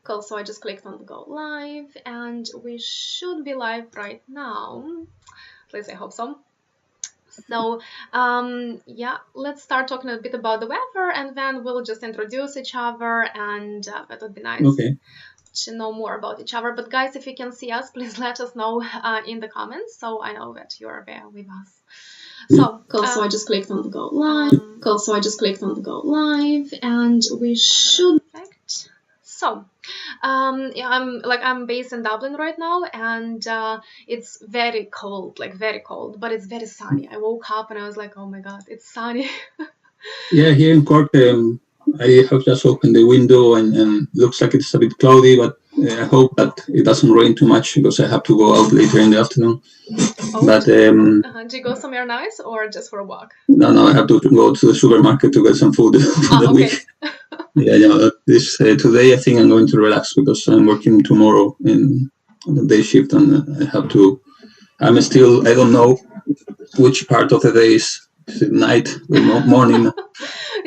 Cool, so I just clicked on go live and we should be live right now. At least I hope so. So yeah, let's start talking a bit about the weather and then we'll just introduce each other and that would be nice to know more about each other. But guys, if you can see us, please let us know in the comments so I know that you're there with us. So cool, so I just clicked on go live. Cool, so I just clicked on go live and we should perfect. So yeah, I'm based in Dublin right now and it's very cold, like very cold, but it's very sunny. I woke up and I was like, oh my god, it's sunny. Yeah, here in Cork, I have just opened the window and looks like it's a bit cloudy, but I hope that it doesn't rain too much because I have to go out later in the afternoon. Oh, but do you go somewhere nice or just for a walk? No, I have to go to the supermarket to get some food for the week. Yeah, this today I think I'm going to relax because I'm working tomorrow in the day shift and I have to. I don't know which part of the day is it night or morning.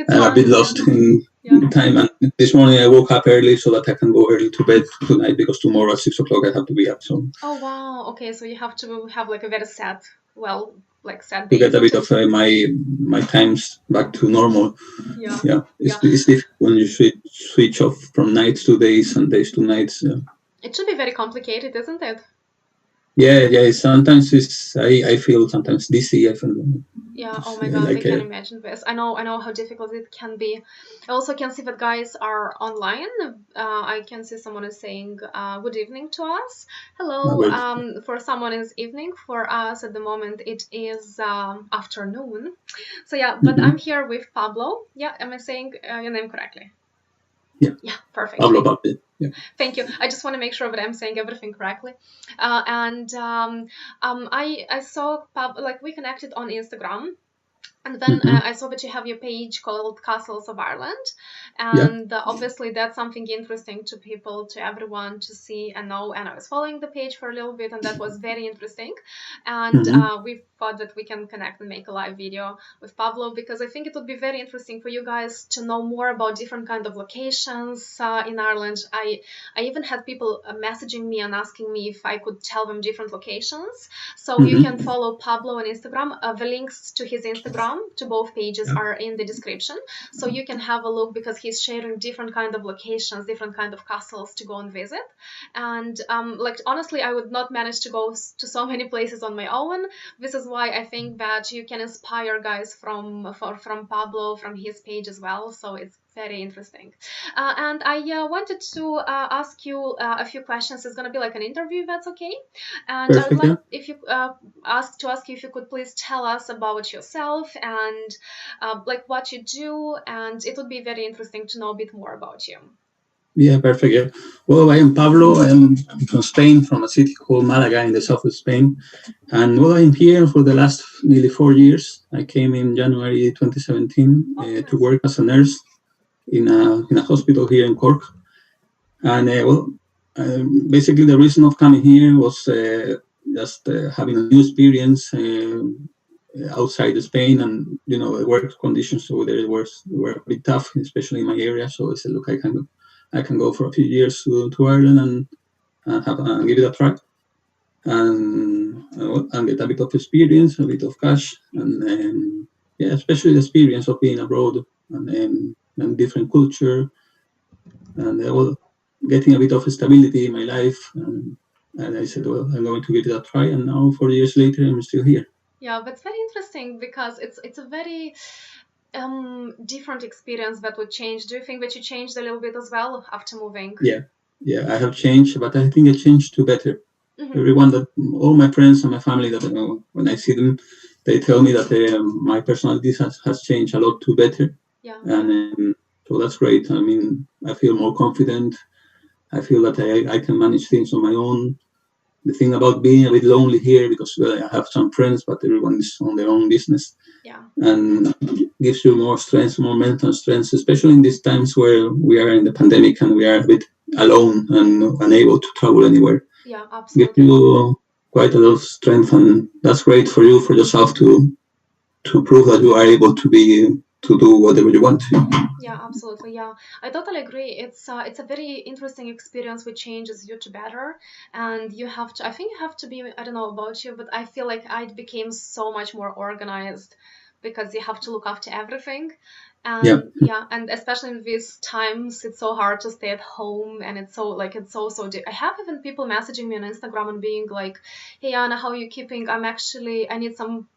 I'm a bit lost in time, and this morning I woke up early so that I can go early to bed tonight because tomorrow at 6 o'clock I have to be up. So. Oh wow! Okay, so you have to have like a very set, set to get a bit of my times back to normal. Yeah. It's difficult when you switch off from nights to days and days to nights. Yeah. It should be very complicated, isn't it? Yeah. Sometimes I feel sometimes dizzy. I feel. Yeah. Oh my god, I can imagine this. I know how difficult it can be. I also can see that guys are online. I can see someone is saying good evening to us. Hello. For someone is evening. For us at the moment it is afternoon. So yeah, but I'm here with Pablo. Yeah, am I saying your name correctly? Yeah, perfect. Pablo. Yeah. Thank you. I just want to make sure that I'm saying everything correctly. I saw we connected on Instagram. And then I saw that you have your page called Castles of Ireland. And obviously that's something interesting to people, to everyone to see and know. And I was following the page for a little bit and that was very interesting. And we thought that we can connect and make a live video with Pablo because I think it would be very interesting for you guys to know more about different kind of locations in Ireland. I even had people messaging me and asking me if I could tell them different locations. So you can follow Pablo on Instagram. The links to his Instagram to both pages are in the description, so you can have a look because he's sharing different kind of locations, different kind of castles to go and visit. And honestly, I would not manage to go to so many places on my own. This is why I think that you can inspire guys from Pablo, from his page as well. So it's very interesting. And I wanted to ask you a few questions. It's going to be like an interview, if that's okay. And I would like if you ask you if you could please tell us about yourself and what you do, and it would be very interesting to know a bit more about you. Yeah, perfect. Yeah. Well, I am Pablo. I'm from Spain, from a city called Malaga in the south of Spain. And I'm here for the last nearly 4 years. I came in January 2017 to work as a nurse in a hospital here in Cork. And basically the reason of coming here was just having a new experience outside Spain, and the work conditions over there were a bit tough, especially in my area. So I said, look, I can go for a few years to Ireland and give it a try, and get a bit of experience, a bit of cash, and especially the experience of being abroad and different culture, and getting a bit of stability in my life. And I said, well, I'm going to give it a try, and now 4 years later, I'm still here. Yeah, that's very interesting because it's a very different experience that would change. Do you think that you changed a little bit as well after moving? Yeah, I have changed, but I think I changed to better. All my friends and my family, that when I see them, they tell me that my personality has changed a lot to better. Yeah. And so that's great. I mean, I feel more confident. I feel that I can manage things on my own. The thing about being a bit lonely here, because I have some friends, but everyone is on their own business. Yeah. And gives you more strength, more mental strength, especially in these times where we are in the pandemic and we are a bit alone and unable to travel anywhere. Yeah, absolutely. Gives you quite a lot of strength, and that's great for you, for yourself, to prove that you are able to be to do whatever you want. Yeah, absolutely. Yeah, I totally agree. It's a very interesting experience which changes you to better, and you have to. I think you have to be. I don't know about you, but I feel like I became so much more organized because you have to look after everything, Yeah. and yeah, and especially in these times, it's so hard to stay at home, and I have even people messaging me on Instagram and being like, "Hey Anna, how are you keeping? I need some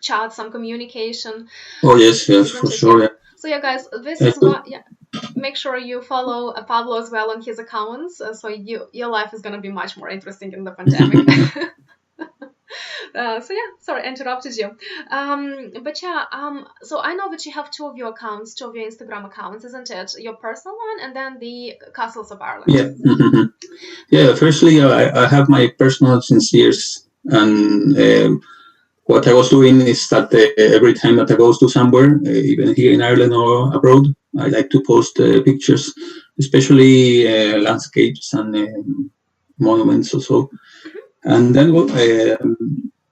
chat, some communication." Oh yes, yes, for Isn't it? sure. Yeah. Yeah. So yeah, guys, this I is could, what. Yeah, make sure you follow Pablo as well on his accounts, so your life is gonna be much more interesting in the pandemic. So yeah, sorry, I interrupted you. But yeah, so I know that you have two of your Instagram accounts, isn't it? Your personal one and then the Castles of Ireland. yeah. Yeah. Firstly, I have my personal since years, and what I was doing is that every time that I goes to somewhere, even here in Ireland or abroad, I like to post pictures, especially landscapes and monuments or so. And then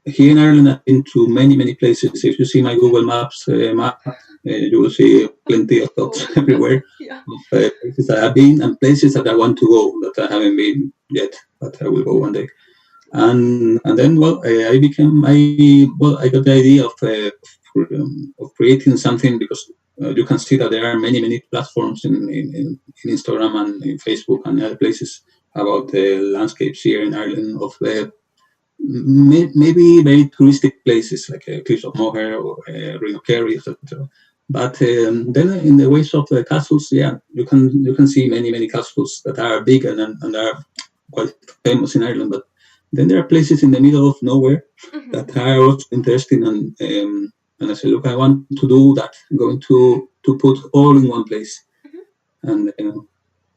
here in Ireland, I've been to many places. If you see my Google Maps map, you will see plenty of dots everywhere Yeah. of places that I've been and places that I want to go that I haven't been yet, but I will go one day. And then I got the idea of creating something because you can see that there are many platforms in Instagram and in Facebook and other places about the landscapes here in Ireland of maybe very touristic places like Cliffs of Moher or Reno Kerry, etc. But then in the ways of the castles, yeah, you can see many castles that are big and are quite famous in Ireland. But then there are places in the middle of nowhere that are also interesting, and I say, look, I want to do that. I'm going to put all in one place, and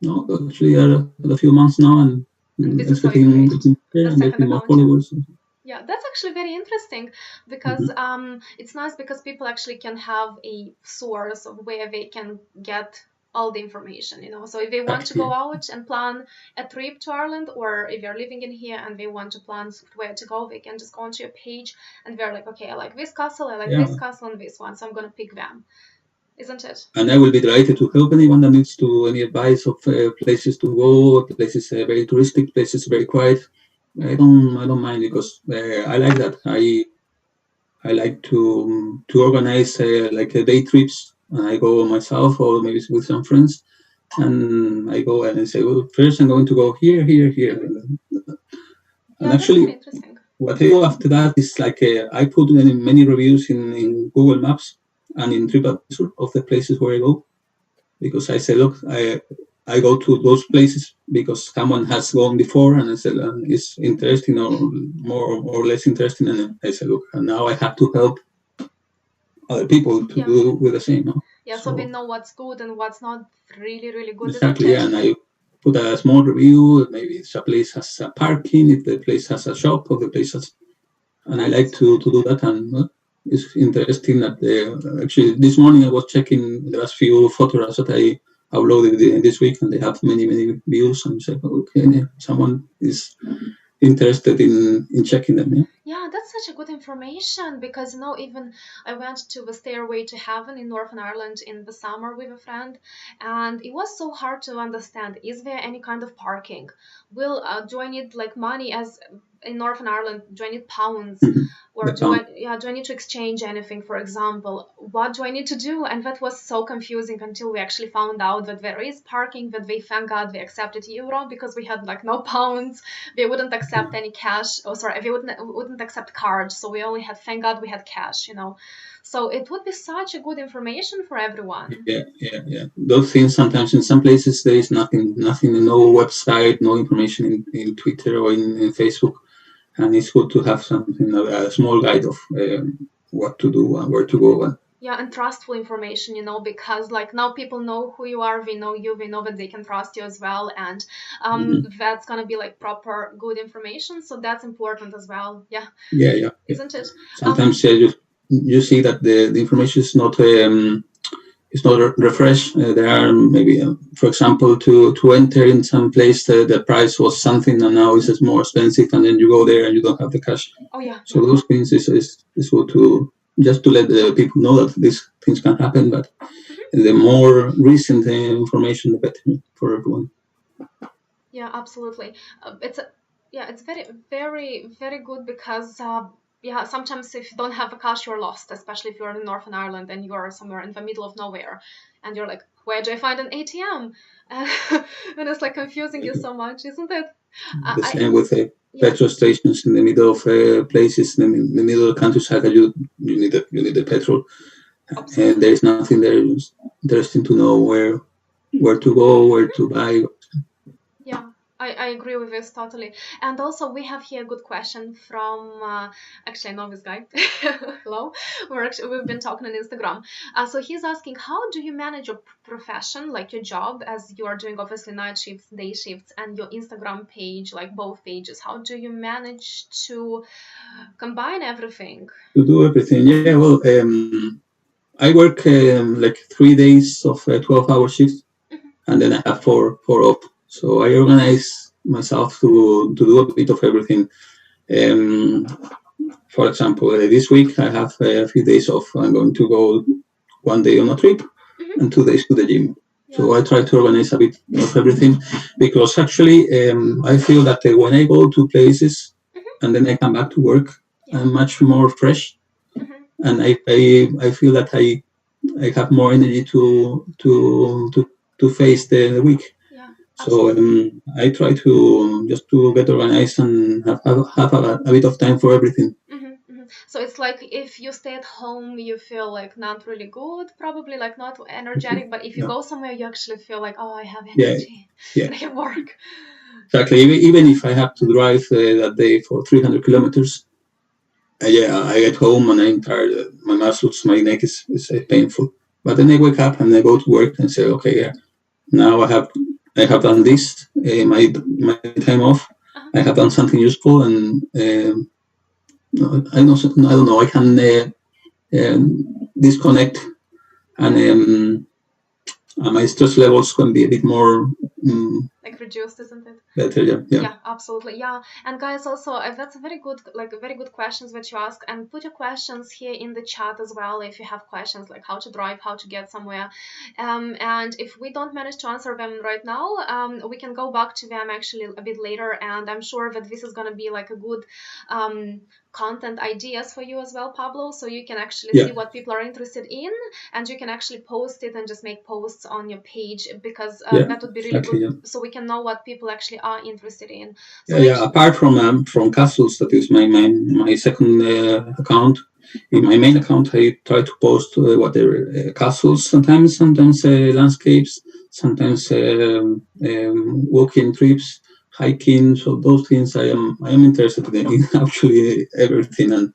no, actually, a few months now, and And this it's is how you created getting there the and second getting more account. Yeah. followers. Yeah, that's actually very interesting because it's nice because people actually can have a source of where they can get all the information, So if they want to go out and plan a trip to Ireland, or if they're living in here and they want to plan where to go, they can just go onto your page and they're like, okay, I like this castle, I like this castle and this one, so I'm gonna pick them, isn't it? And I will be delighted to help anyone that needs to any advice of places to go, places very touristic, places very quiet. I don't mind because I like that. I like to organize like day trips. I go myself or maybe with some friends, and I go and I say, well, first I'm going to go here, here, here, and Yeah, that's very actually, interesting. what I do after that is like I put many reviews in Google Maps and in TripAdvisor of the places where I go because I say, look, I go to those places because someone has gone before, and I said it's interesting or more or less interesting, and I said, look, and now I have to help other people to do with the same. No? Yeah, so we know what's good and what's not really, really good, Exactly, isn't yeah, it? and I put a small review. Maybe if a place has a parking, if the place has a shop, or the place has, and I like to do that. And it's interesting that actually this morning I was checking the last few photographs that I uploaded this week, and they have many views. And say, okay, yeah, someone is interested in checking them. Yeah. Yeah, that's such a good information because even I went to the Stairway to Heaven in Northern Ireland in the summer with a friend, and it was so hard to understand. Is there any kind of parking? Do I need like money as in Northern Ireland? Do I need pounds? Or do I need to exchange anything, for example? What do I need to do? And that was so confusing until we actually found out that there is parking, that thank God they accepted euro because we had like no pounds. They wouldn't accept any cash. Oh, sorry, they wouldn't accept cards. So we only had, thank God we had cash. So it would be such a good information for everyone. Yeah. Those things sometimes in some places there is nothing, no website, no information in Twitter or in Facebook. And it's good to have something, a small guide of what to do and where to go. Yeah, and trustful information, because like now people know who you are, they know you, they know that they can trust you as well, and that's gonna be like proper good information. So that's important as well. Yeah. Yeah. Isn't it? Sometimes you see that the information is not it's not refreshed. There are maybe, for example, to enter in some place, the price was something and now it's more expensive, and then you go there and you don't have the cash. Oh yeah. So those things is good to just to let the people know that this things can happen, but the more recent information, the better for everyone. Yeah, absolutely. It's very, very, very good because sometimes if you don't have a cash, you're lost, especially if you're in Northern Ireland and you're somewhere in the middle of nowhere, and you're like, where do I find an ATM? And it's like confusing you so much, isn't it? The same with petrol stations in the middle of places in the middle of the countryside. You need the petrol, and there is nothing there. It's interesting to know where to go, where to buy. Yeah, I agree with this totally. And also, we have here a good question from, actually, I know this guy. Hello. We've been talking on Instagram. So he's asking, how do you manage your profession, like your job, as you are doing obviously night shifts, day shifts, and your Instagram page, like both pages? How do you manage to combine everything? To do everything, yeah. Well, I work like 3 days of 12-hour shifts, and then I have four off. So I organize myself to do a bit of everything. For example, this week I have a few days off. I'm going to go 1 day on a trip and 2 days to the gym. Yeah. So I try to organize a bit of everything because actually I feel that when I go to places and then I come back to work, I'm much more fresh, and I feel that I have more energy to face the week. So I try to just to get organized and have a bit of time for everything. So it's like if you stay at home, you feel like not really good, probably like not energetic. But if you go somewhere, you actually feel like, oh, I have energy. Yeah. And I can work. Exactly. Even if I have to drive that day for 300 kilometers, I get home and I'm tired. My muscles, my neck is painful. But then I wake up and I go to work and say, okay, now I have done this, my time off. I have done something useful, and I don't know. I can disconnect, and my stress levels can be a bit more like reduced, isn't it? Better, yeah. Yeah, absolutely, yeah. And guys, also that's a very good questions that you ask, and put your questions here in the chat as well if you have questions like how to drive, how to get somewhere, and if we don't manage to answer them right now, we can go back to them actually a bit later, and I'm sure that this is gonna be like a good content ideas for you as well, Pablo, so you can actually see what people are interested in, and you can actually post it and just make posts on your page, because that would be really good, so we can know what people actually are interested in. So apart from castles, that is my second account. In my main account, I try to post whatever castles, sometimes landscapes, sometimes walking trips, hiking. So those things I am interested in actually everything, and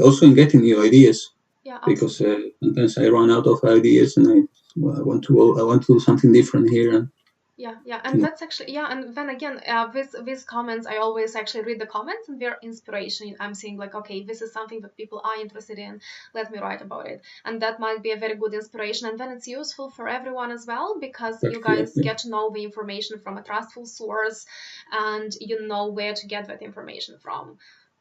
also in getting new ideas. Yeah, because sometimes I run out of ideas and I want to do something different here. And and that's actually and then again with these comments, I always actually read the comments and their inspiration. I'm seeing like, okay, this is something that people are interested in, let me write about it, and that might be a very good inspiration, and then it's useful for everyone as well, because you guys get to know the information from a trustful source, and you know where to get that information from.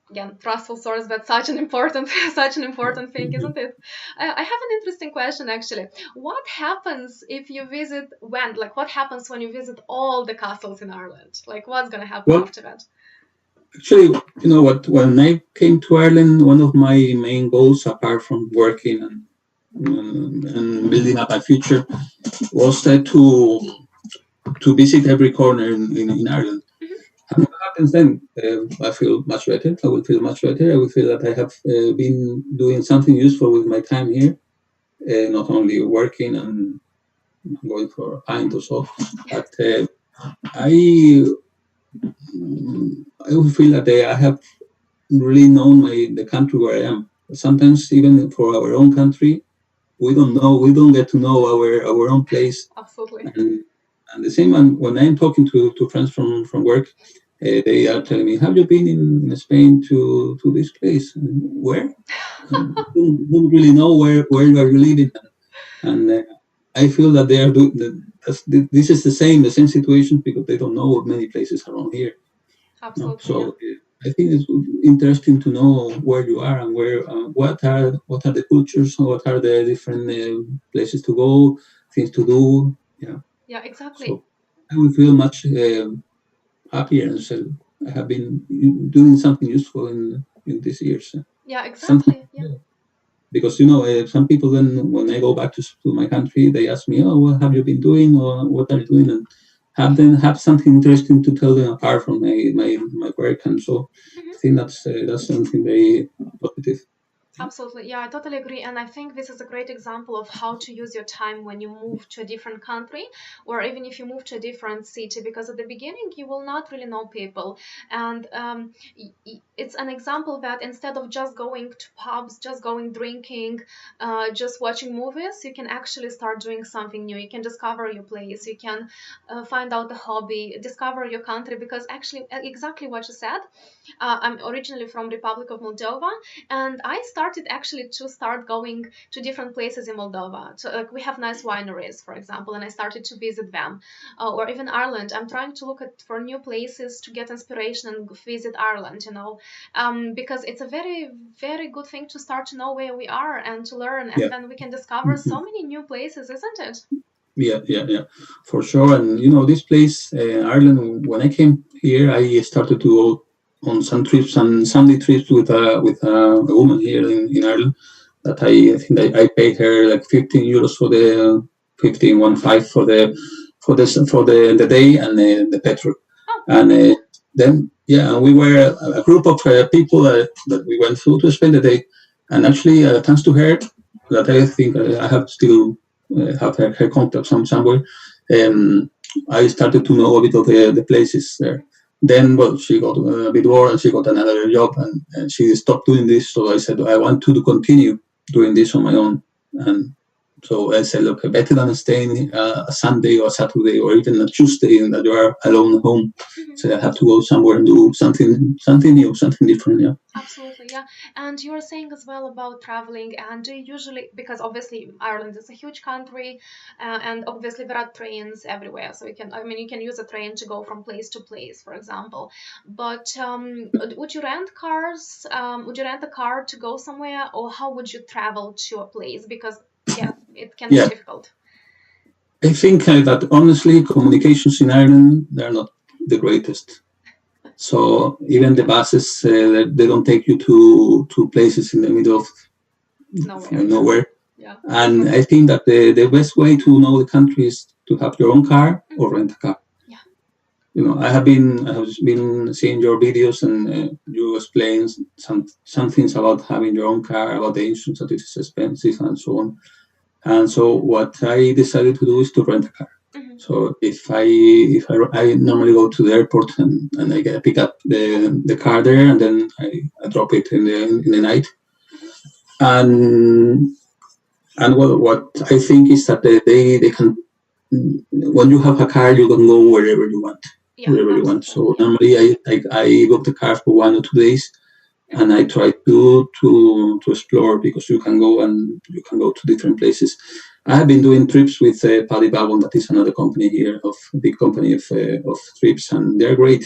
Again, trustful source, that's such an important thing, isn't it? I have an interesting question actually. What happens if you visit what happens when you visit all the castles in Ireland? Like, what's gonna happen after that? Actually, you know what, when I came to Ireland, one of my main goals, apart from working and building up my future, was to visit every corner in Ireland. And what happens then? I feel much better. I will feel much better. I will feel that I have been doing something useful with my time here, not only working and going for a pint or so, but I will feel that I have really known the country where I am. Sometimes even for our own country, we don't get to know our own place. Absolutely. And the same when I'm talking to friends from work, they are telling me, have you been in Spain to this place? Where? don't really know where you are living. And I feel that they are this is the same situation, because they don't know many places around here. Absolutely. So I think it's interesting to know where you are and where what are the cultures, what are the different places to go, things to do. Yeah. Yeah, exactly. So I will feel much happier and so I have been doing something useful in these years. Yeah, Something exactly. Yeah. because some people when I go back to my country, they ask me, "Oh, what have you been doing, or what are you doing?" And have something interesting to tell them apart from my work, and so I think that's something very positive. Absolutely. Yeah, I totally agree. And I think this is a great example of how to use your time when you move to a different country, or even if you move to a different city, because at the beginning you will not really know people. And it's an example that instead of just going to pubs, just going drinking, just watching movies, you can actually start doing something new. You can discover your place. You can find out a hobby, discover your country, because actually, exactly what you said. I'm originally from Republic of Moldova, and I started actually to start going to different places in Moldova. So like we have nice wineries, for example, and I started to visit them, or even Ireland. I'm trying to look at for new places to get inspiration and visit Ireland. Because it's a very very good thing to start to know where we are and to learn, and Yeah. then we can discover Mhm. so many new places, isn't it? Yeah, for sure. And this place, Ireland. When I came here, I started to go on some trips and Sunday trips with a woman here in Ireland. That I think I paid her like 15 euros for the 15 for the day and the petrol. Oh, And then and we were a group of people that we went through to spend the day. And actually, thanks to her, that I think I have still have her contact somewhere. Um, I started to know a bit of the places there. Then, well, she got a bit bored and she got another job and she stopped doing this. So I said, I want to continue doing this on my own. And so I said, look, better than staying a Sunday or Saturday or even a Tuesday and that you are alone at home. So I have to go somewhere and do something new, something different. Yeah. absolutely, yeah. And you were saying as well about traveling, and do you usually, because obviously Ireland is a huge country, and obviously there are trains everywhere, so you can use a train to go from place to place, for example. But would you rent cars? Would you rent a car to go somewhere, or how would you travel to a place? Because yeah, it can be Yeah. difficult. I think that honestly, communications in Ireland, they're not the greatest. So even the buses, they don't take you to places in the middle of Nowhere, yeah. nowhere. Yeah. And I think that the best way to know the country is to have your own car or rent a car. Yeah. I have been seeing your videos and you explain some things about having your own car, about the insurance that it is expensive and so on. And so what I decided to do is to rent a car. So if I normally go to the airport and I pick up the car there and then I drop it in the night. And what I think is that they can, when you have a car, you can go wherever you want, Yeah, wherever you want. absolutely. So Yeah. normally I book the car for 1 or 2 days, and I try to explore because you can go to different places. I have been doing trips with Pablo, that is another company here, of a big company of trips, and they're great.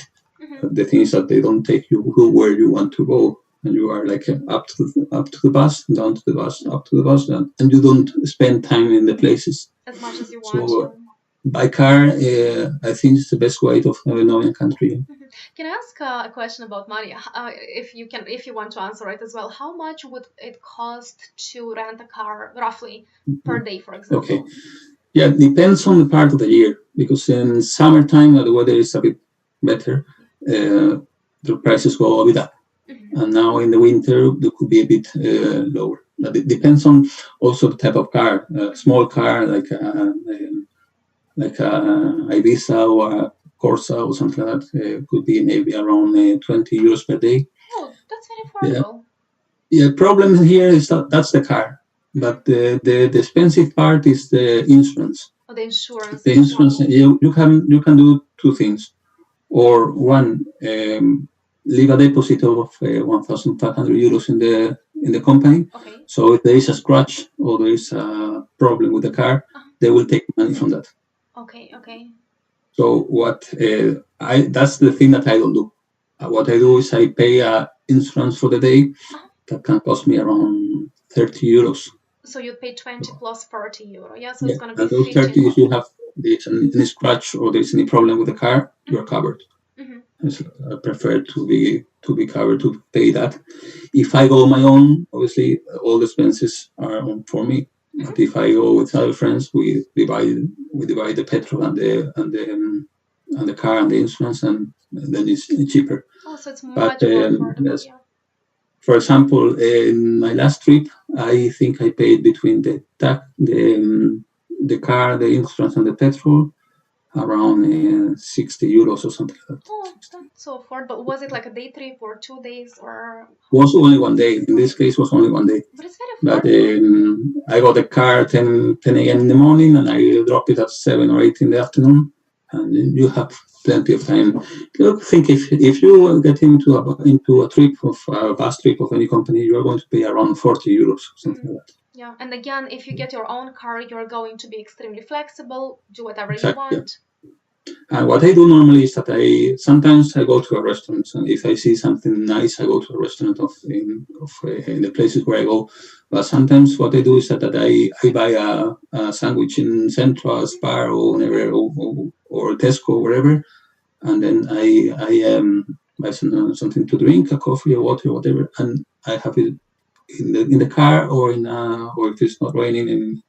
The thing is that they don't take you where you want to go, and you are like up to the bus, down to the bus, up to the bus, and you don't spend time in the places. As much as you want, So yeah. by car, I think it's the best way of knowing a country. Can I ask a question about money? If you want to answer it as well, how much would it cost to rent a car roughly per day, for Okay. example? Yeah, it depends on the part of the year because in summertime the weather is a bit better. The prices go a bit up, and now in the winter they could be a bit lower. But it depends on also the type of car. A small car like a Ibiza or a Corsa or something like that could be maybe around 20 euros per day. Oh, that's very Yeah, affordable. yeah. Problem here is that's the car, but the expensive part is the insurance. Oh, the insurance. The insurance you can do two things, or one, leave a deposit of 1,500 euros in the company. Okay. So if there is a scratch or there is a problem with the car, they will take money from that. Okay. Okay. So what I that's the thing that I don't do. what I do is I pay insurance for the day Uh-huh. that can cost me around 30 euros. So you'd pay 20 plus 40 euro. Yeah, so Yeah, it's going to be and those 50 30, if more. you have any scratch or there's any problem with the car, you're covered. So I prefer to be covered to pay that. If I go on my own, obviously all the expenses are on for me. But if I go with other friends, we divide the petrol and the car and the insurance, and then it's cheaper. Oh, so it's But much more affordable. yes, Yeah. for example, in my last trip, I think I paid between the car, the insurance, and the petrol around 60 euros or something like that. Oh, that's so affordable. Was it like a day trip or 2 days or? Was only one day. In this case, was only one day. But it's very But affordable. I got the car 10 a.m. in the morning, and I drop it at 7 or 8 in the afternoon, and you have plenty of time. Look, think if you get into a trip of a bus trip of any company, you are going to pay around 40 euros, something like that. Yeah, and again, if you get your own car, you're going to be extremely flexible, do whatever you Exactly. want. And what I do normally is that sometimes I go to a restaurant, and if I see something nice, I go to a restaurant in the places where I go. But sometimes what I do is that I buy a sandwich in Central, Spar, or whenever, or Tesco, wherever, and then I buy something to drink, a coffee or water, whatever, and I have it in the car, or or if it's not raining in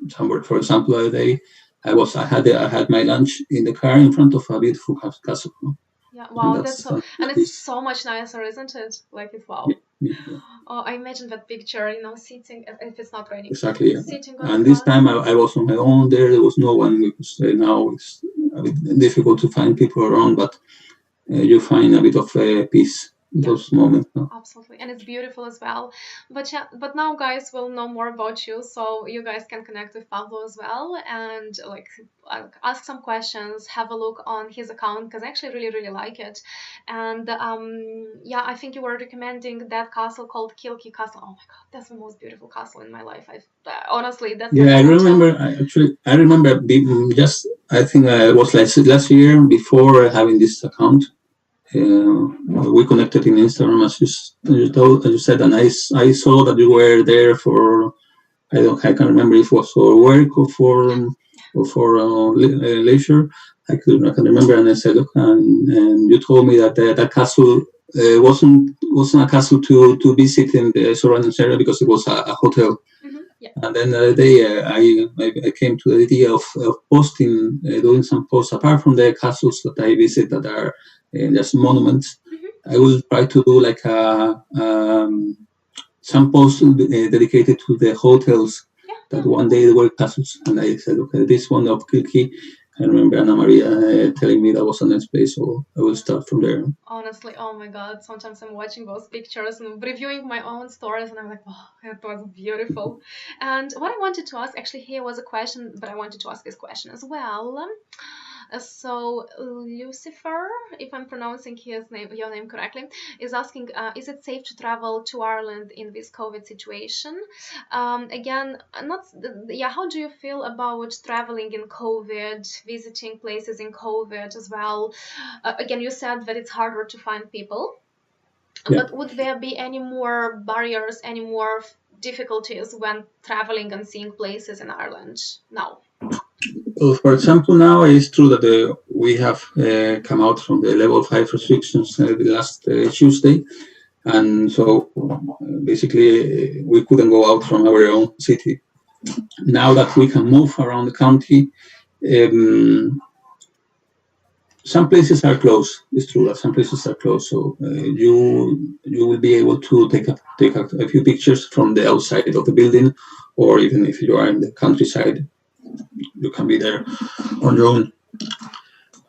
somewhere. For example, the other day I had my lunch in the car in front of a beautiful castle. Yeah, And wow, that's that's so, and it's so much nicer, isn't it? Like it's wow. yeah, Oh, I imagine that picture, sitting if it's not raining, exactly. Yeah. sitting on And the this time castle. I was on my own there. There was no one, because now it's a bit difficult to find people around, but you find a bit of peace in those moments. No? Absolutely, and it's beautiful as well. But yeah, but now guys will know more about you, so you guys can connect with Pablo as well, and like ask some questions, have a look on his account, because I actually really like it. And yeah, I think you were recommending that castle called Kilki Castle. Oh my god, that's the most beautiful castle in my life. Honestly, that's like Yeah, a I hotel. remember. I remember just. I think it was like last year before having this account. We connected in Instagram, as you said, and I saw that you were there for. I can't remember if it was for work or for leisure. I can remember, and I said, look, and you told me that that castle wasn't a castle to visit in the surrounding area because it was a hotel. Yeah. And then the other day, I came to the idea of posting, doing some posts apart from the castles that I visit that are just monuments. I will try to do like some posts dedicated to the hotels that one day were castles. And I said, okay, this one of Kilkee. I remember Anna Maria telling me that was a nice place, so I will start from there. Honestly, oh my god, sometimes I'm watching those pictures and reviewing my own stories, and I'm like, wow, it was beautiful. And what I wanted to ask, actually, here was a question, but I wanted to ask this question as well. So Lucifer, if I'm pronouncing your name correctly, is asking, is it safe to travel to Ireland in this COVID situation? Again, not yeah. How do you feel about traveling in COVID, visiting places in COVID as well? Again, you said that it's harder to find people, but would there be any more barriers, any more difficulties when traveling and seeing places in Ireland now? Well, for example, now it's true that we have come out from the level 5 restrictions the last Tuesday. And so basically, we couldn't go out from our own city. Now that we can move around the county, some places are closed. It's true that some places are closed. So you will be able to take a few pictures from the outside of the building, or even if you are in the countryside, you can be there on your own.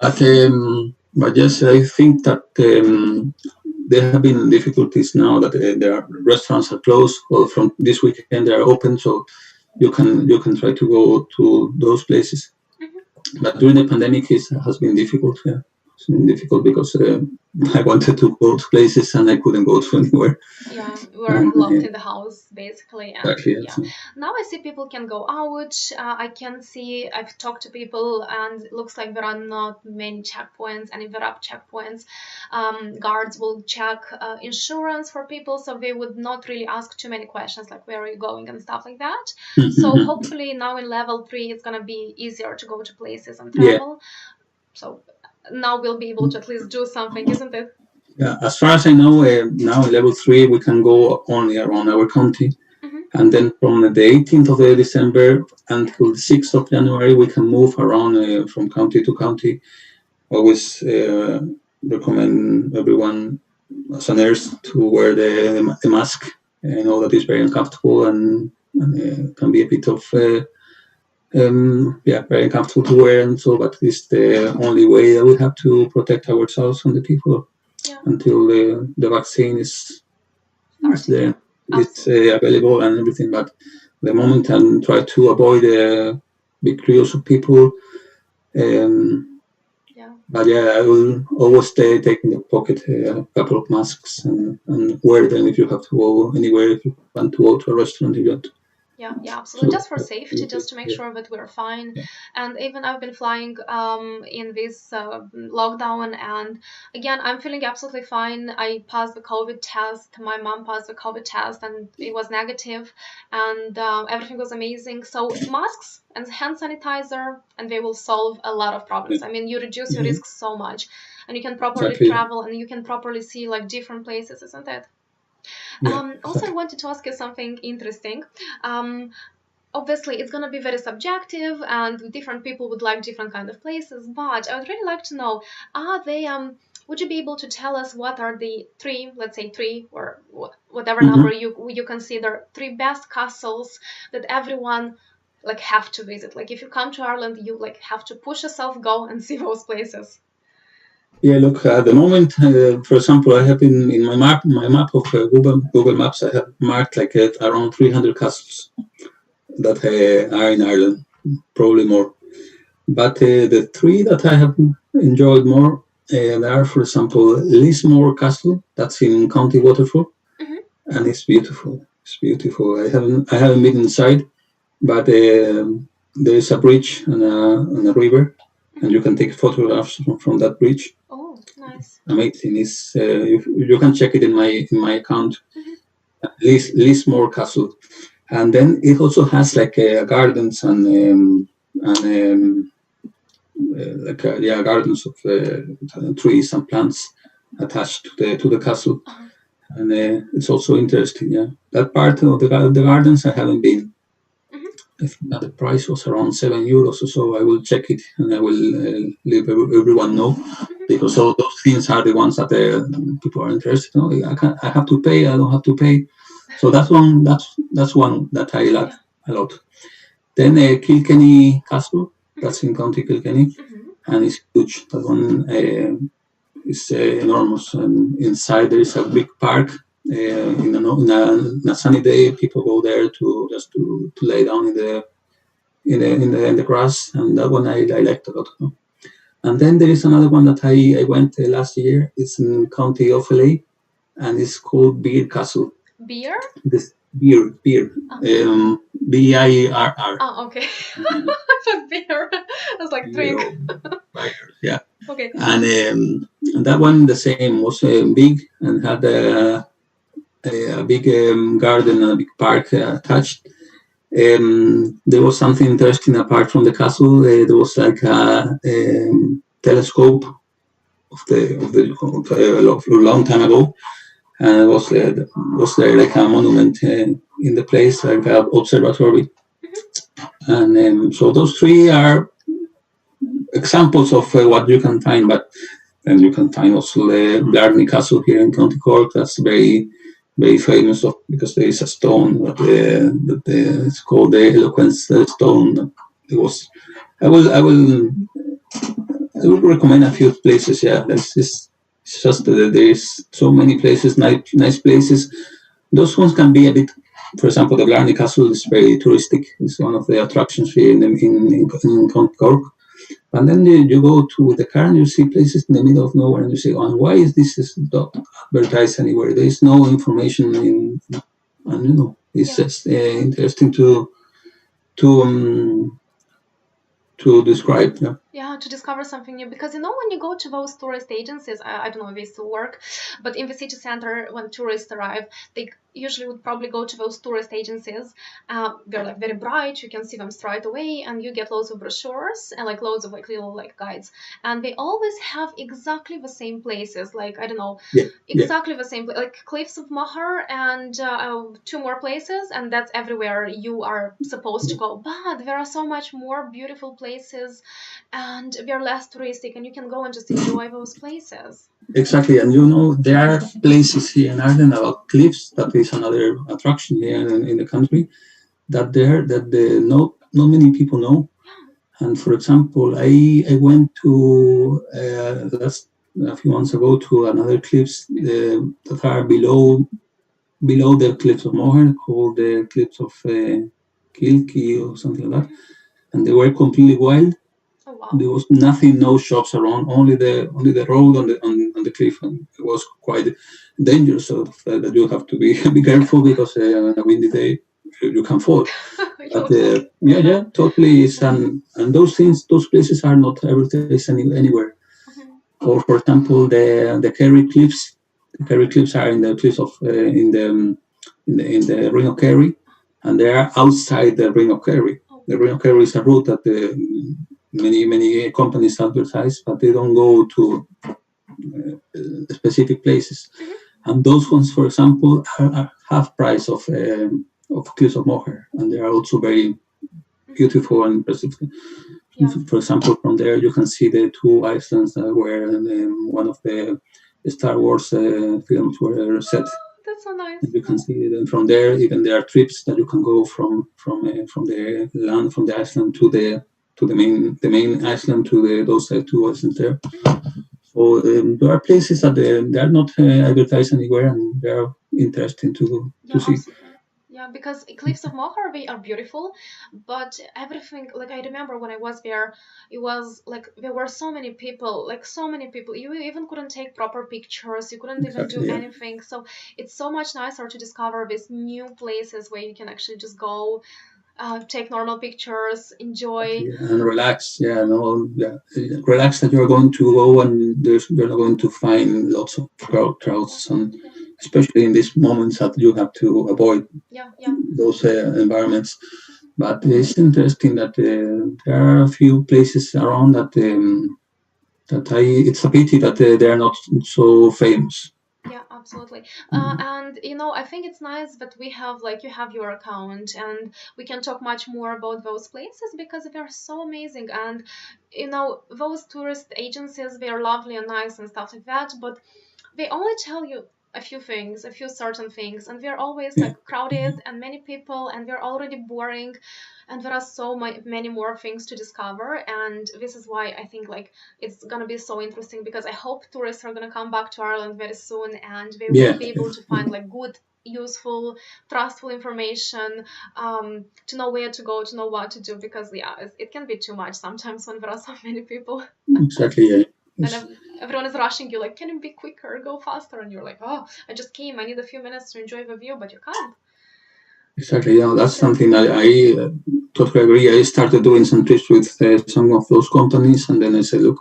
But yes, I think that there have been difficulties now that the restaurants are closed. Well, from this weekend they are open, so you can try to go to those places. But during the pandemic, it has been difficult. Yeah, it's been difficult because I wanted to go to places and I couldn't go to anywhere. Yeah, we're locked in the house basically, and Exactly. yeah. Now I see people can go out. I can see, I've talked to people, and it looks like there are not many checkpoints, and if there are checkpoints, guards will check insurance for people, so they would not really ask too many questions like where are you going and stuff like that. So hopefully now in level 3 it's gonna be easier to go to places and travel. So now we'll be able to at least do something, isn't it? Yeah, as far as I know, now in level 3 we can go only around our county, and then from the 18th of December until the 6th of January we can move around from county to county. Always recommend everyone as a nurse to wear the mask. I know that is very uncomfortable and can be a bit of very uncomfortable to wear, and so, but it's the only way that we have to protect ourselves and the people until the vaccine is there, it's available and everything. But the moment and try to avoid big crowds of people. But I will always take in the pocket a couple of masks and wear them if you have to go anywhere, if you want to go to a restaurant. Yeah, absolutely. Just for safety, just to make sure that we're fine. And even I've been flying in this lockdown, and again, I'm feeling absolutely fine. I passed the COVID test. My mom passed the COVID test, and it was negative, and everything was amazing. So masks and hand sanitizer, and they will solve a lot of problems. I mean, you reduce your risks so much, and you can properly travel, and you can properly see like different places, isn't it? Also, I wanted to ask you something interesting. Obviously, it's going to be very subjective, and different people would like different kind of places. But I would really like to know: are they? Would you be able to tell us what are the three, let's say three or whatever number you consider, three best castles that everyone like have to visit? Like if you come to Ireland, you like have to push yourself, go and see those places. Yeah, look, at the moment, for example, I have in my map of Google Maps, I have marked like around 300 castles that are in Ireland, probably more. But the three that I have enjoyed more are, for example, Lismore Castle, that's in County Waterford, and it's beautiful. It's beautiful. I haven't been inside, but there is a bridge and a river, and you can take photographs from that bridge. Oh, nice! Amazing. It's you can check it in my account. Lismore Castle, and then it also has like gardens and gardens of trees and plants attached to the castle, and it's also interesting. Yeah, that part of the gardens I haven't been. I think that the price was around €7 or so. I will check it and I will let everyone know, because all those things are the ones that people are interested in. I have to pay. I don't have to pay. So that's one that I like a lot. Then Kilkenny Castle, that's in County Kilkenny, and it's huge. That one is enormous. And inside there is a big park. In a sunny day, people go there to lay down in the grass, and that one I liked a lot. And then there is another one that I went last year. It's in County Offaly, and it's called Beer Castle. Beer? This beer. Birr. Oh, okay. I thought beer. I was like drink. Yeah. Okay. And that one the same, was big and had a big garden and a big park attached. There was something interesting apart from the castle. There was like a telescope of a long time ago, and it was there like a monument in the place, like an observatory. And so those three are examples of what you can find, but then you can find also the Blarney Castle here in County Cork. That's very, very famous because there is a stone that it's called the Eloquence Stone. I will recommend a few places. Yeah, it's just that there is so many places, nice places. Those ones can be a bit. For example, the Blarney Castle is very touristic. It's one of the attractions here in County Cork. But then you go to the car and you see places in the middle of nowhere, and you say, "Oh, and why is this not advertised anywhere? There is no information in." And it's just interesting to to describe. Yeah. Yeah, to discover something new. Because when you go to those tourist agencies, I don't know if they still work, but in the city center, when tourists arrive, they usually would probably go to those tourist agencies. They're like very bright, you can see them straight away, and you get loads of brochures and like loads of like little like guides. And they always have exactly the same places, like I don't know, exactly the same, like Cliffs of Moher and two more places, and that's everywhere you are supposed to go. But there are so much more beautiful places, and they're less touristic, and you can go and just enjoy those places. Exactly, and there are places here in Ireland about cliffs. That is another attraction here in the country. That not many people know. And for example, I went to last a few months ago to another cliffs that are below the cliffs of Moher, called the cliffs of Kilkee or something like that, and they were completely wild. Oh, wow. There was nothing, no shops around, only the road on the cliff, and it was quite dangerous. So that you have to be careful, because on a windy day you can fall. But totally. And those places are not advertised anywhere. Or for example, the Kerry Cliffs. The Kerry Cliffs are in the cliffs of in the Ring of Kerry, and they are outside the Ring of Kerry. The Ring of Kerry is a route that many companies advertise, but they don't go to specific places. And those ones, for example, are half price of Cliffs of Moher, and they are also very beautiful and impressive. For example, from there you can see the two islands where one of the Star Wars films were set. That's so nice. And you can see it, and from there, even there are trips that you can go from the land, from the island to the main island, to those two islands there. So there are places that they are not advertised anywhere, and they are interesting to see. Absolutely. Yeah, because Cliffs of Moher, they are beautiful, but everything, like I remember when I was there, it was like there were so many people, you even couldn't take proper pictures, you couldn't even do anything. So it's so much nicer to discover these new places where you can actually just go, take normal pictures, enjoy. And relax. Relax that you're going to go, and you're not going to find lots of crowds, and especially in these moments that you have to avoid those environments. But it's interesting that there are a few places around that it's a pity that they are not so famous. Yeah, absolutely. And I think it's nice that we have, like, you have your account, and we can talk much more about those places because they are so amazing. And those tourist agencies, they are lovely and nice and stuff like that, but they only tell you a few certain things, and they're always like crowded and many people, and they're already boring, and there are so many more things to discover. And this is why I think like it's gonna be so interesting, because I hope tourists are gonna come back to Ireland very soon, and they will be able to find like good, useful, trustful information, to know where to go, to know what to do, because it can be too much sometimes when there are so many people. Exactly. And everyone is rushing you, like, can you be quicker, go faster? And you're like, oh, I just came, I need a few minutes to enjoy the view, but you can't. Exactly. That's something I totally agree. I started doing some trips with some of those companies, and then I said, look,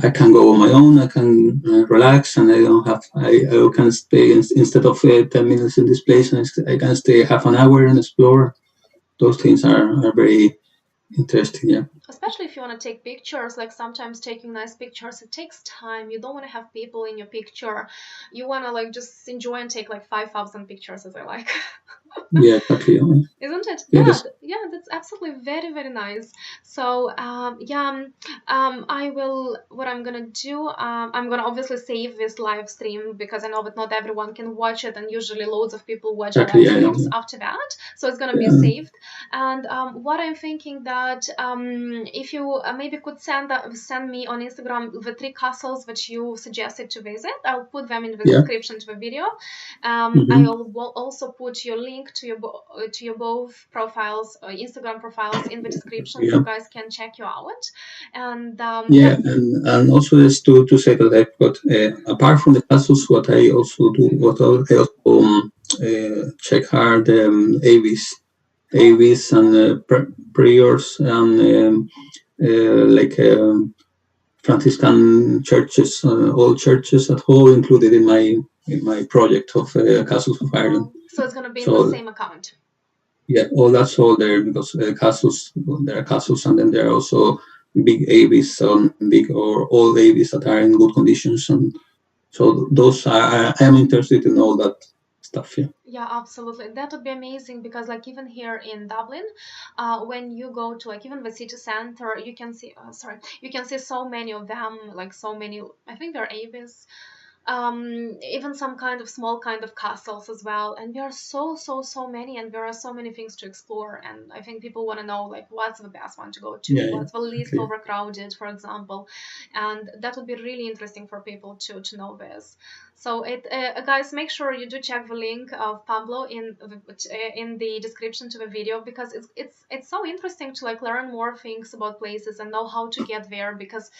I can go on my own. I can relax, and I can stay instead of 10 minutes in this place, and I can stay half an hour and explore. Those things are very interesting. Yeah. Especially if you want to take pictures, like sometimes taking nice pictures, it takes time. You don't want to have people in your picture. You want to like just enjoy and take like 5,000 pictures, as I like. Yeah, exactly. Isn't it? That's absolutely very, very nice. So what I'm gonna do, I'm gonna obviously save this live stream, because I know that not everyone can watch it, and usually loads of people watch live streams after that, so it's gonna be saved. And what I'm thinking that if you maybe could send me on Instagram the 3 castles that you suggested to visit. I'll put them in the description to the video. I will also put your link to your both profiles, Instagram profiles, in the description, so guys can check you out. And and also just to say that I've got apart from the castles, what I also check are the AVs and prayers and like Franciscan churches, all churches at whole included in my project of Castles of Ireland. So it's going to be in the same account. Yeah, that's all there, because castles, there are castles, and then there are also big AVs, or old AVs that are in good conditions, and so those I am interested in all that stuff. Yeah, absolutely. That would be amazing, because like even here in Dublin, when you go to like even the city center, you can see you can see so many of them, like so many, I think they're AVs, even some kind of small kind of castles as well, and there are so many, and there are so many things to explore, and I think people want to know like what's the best one to go to, what's the least overcrowded, for example, and that would be really interesting for people to know this. So guys, make sure you do check the link of Pablo in the description to the video, because it's so interesting to like learn more things about places and know how to get there, because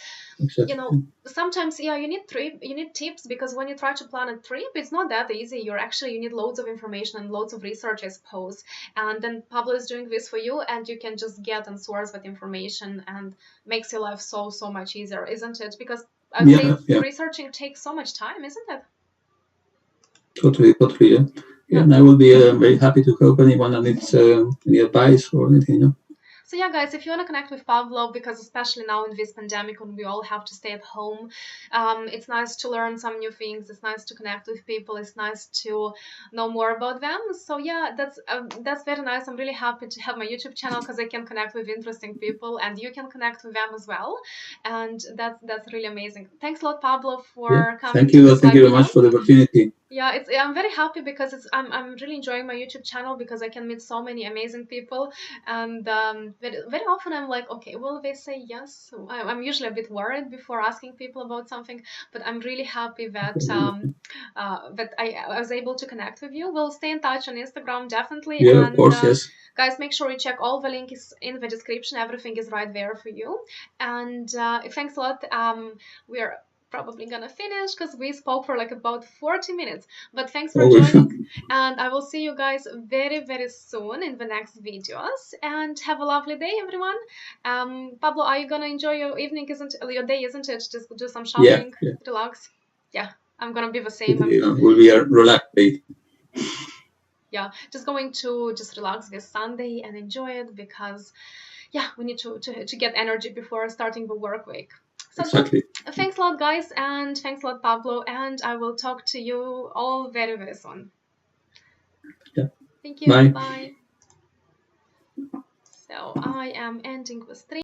you know, sometimes you need tips, because when you try to plan a trip, it's not that easy. You need loads of information and loads of research, I suppose, and then Pablo is doing this for you, and you can just get and source that information, and makes your life so much easier, isn't it? Because I'd say researching takes so much time, isn't it? Totally, and I will be very happy to help anyone that needs any advice or anything. So yeah, guys, if you want to connect with Pablo, because especially now in this pandemic when we all have to stay at home, it's nice to learn some new things. It's nice to connect with people. It's nice to know more about them. So yeah, that's very nice. I'm really happy to have my YouTube channel, because I can connect with interesting people, and you can connect with them as well. And that's really amazing. Thanks a lot, Pablo, for coming. Thank you very much for the opportunity. Yeah, I'm very happy, because I'm really enjoying my YouTube channel, because I can meet so many amazing people, and very often I'm like, okay, will they say yes? I'm usually a bit worried before asking people about something, but I'm really happy that that I was able to connect with you. We'll stay in touch on Instagram, definitely. Yeah, of course, yes. Guys, make sure you check all the links in the description. Everything is right there for you. And thanks a lot. We're probably gonna finish, because we spoke for like about 40 minutes, but thanks for joining, and I will see you guys very soon in the next videos, and have a lovely day, everyone. Pablo, are you gonna enjoy your evening, your day, isn't it? Just do some shopping, relax. Yeah, I'm gonna be the same. It will be a relaxed day. Yeah, just going to relax this Sunday and enjoy it, because yeah, we need to get energy before starting the work week. So exactly. Thanks a lot, guys, and thanks a lot, Pablo, and I will talk to you all very soon. Yeah. Thank you. Bye. So I am ending the stream.